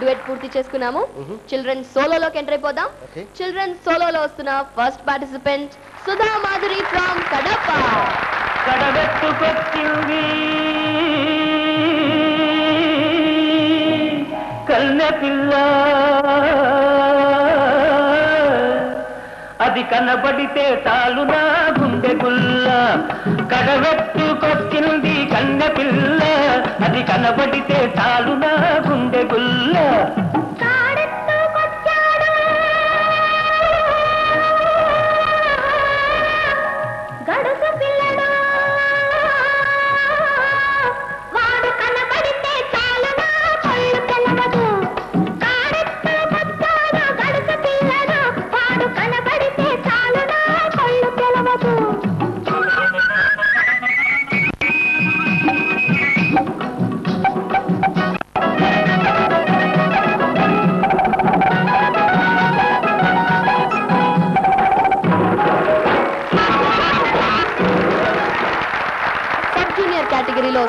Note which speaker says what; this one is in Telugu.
Speaker 1: డ్యూయట్ పూర్తి చేసుకున్నాము. చిల్డ్రన్ సోలోలోకి ఎంటర్ అయిపోదాం. చిల్డ్రన్ సోలోలో వస్తున్న first participant Sudha Madhuri from Kadapa.
Speaker 2: కడబెట్టుకొచ్చింది కన్నె పిల్ల, అది కనబడితే చాలు నా గుండె గుల్ల. కడబెట్టుకొచ్చింది కన్నె పిల్ల, అది కనబడితే చాలు నా గుండె గుల్ల.
Speaker 1: సబ్ జూనియర్ కేటగిరీలో